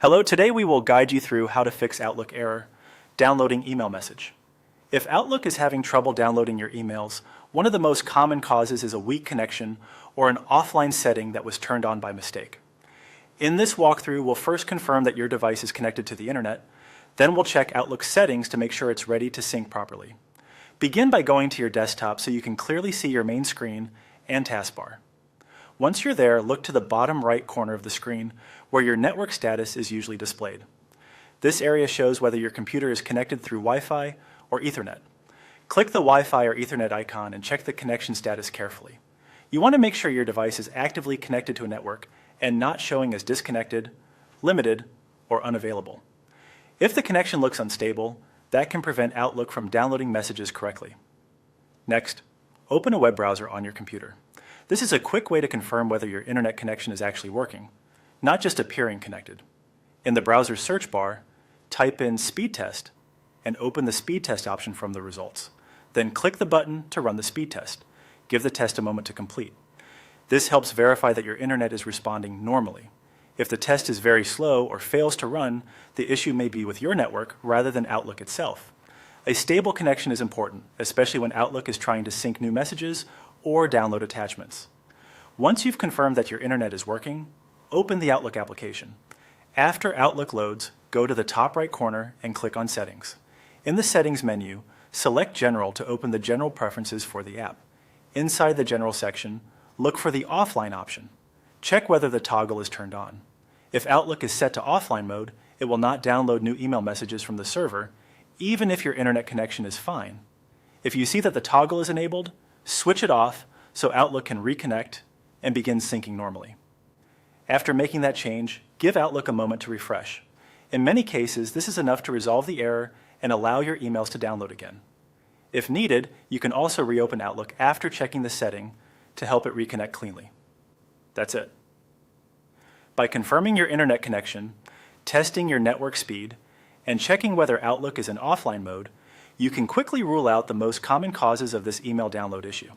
Hello, today we will guide you through how to fix Outlook error, downloading email message. If Outlook is having trouble downloading your emails, one of the most common causes is a weak connection or an offline setting that was turned on by mistake. In this walkthrough, we'll first confirm that your device is connected to the internet, then we'll check Outlook settings to make sure it's ready to sync properly. Begin by going to your desktop so you can clearly see your main screen and taskbar. Once you're there, look to the bottom right corner of the screen where your network status is usually displayed. This area shows whether your computer is connected through Wi-Fi or Ethernet. Click the Wi-Fi or Ethernet icon and check the connection status carefully. You want to make sure your device is actively connected to a network and not showing as disconnected, limited, or unavailable. If the connection looks unstable, that can prevent Outlook from downloading messages correctly. Next, open a web browser on your computer. This is a quick way to confirm whether your internet connection is actually working, not just appearing connected. In the browser's search bar, type in speed test and open the speed test option from the results. Then click the button to run the speed test. Give the test a moment to complete. This helps verify that your internet is responding normally. If the test is very slow or fails to run, the issue may be with your network rather than Outlook itself. A stable connection is important, especially when Outlook is trying to sync new messages or download attachments. Once you've confirmed that your internet is working, open the Outlook application. After Outlook loads, go to the top right corner and click on Settings. In the Settings menu, select General to open the general preferences for the app. Inside the General section, look for the Offline option. Check whether the toggle is turned on. If Outlook is set to offline mode, it will not download new email messages from the server, even if your internet connection is fine. If you see that the toggle is enabled, switch it off so Outlook can reconnect and begin syncing normally. After making that change, give Outlook a moment to refresh. In many cases, this is enough to resolve the error and allow your emails to download again. If needed, you can also reopen Outlook after checking the setting to help it reconnect cleanly. That's it. By confirming your internet connection, testing your network speed, and checking whether Outlook is in offline mode, you can quickly rule out the most common causes of this email download issue.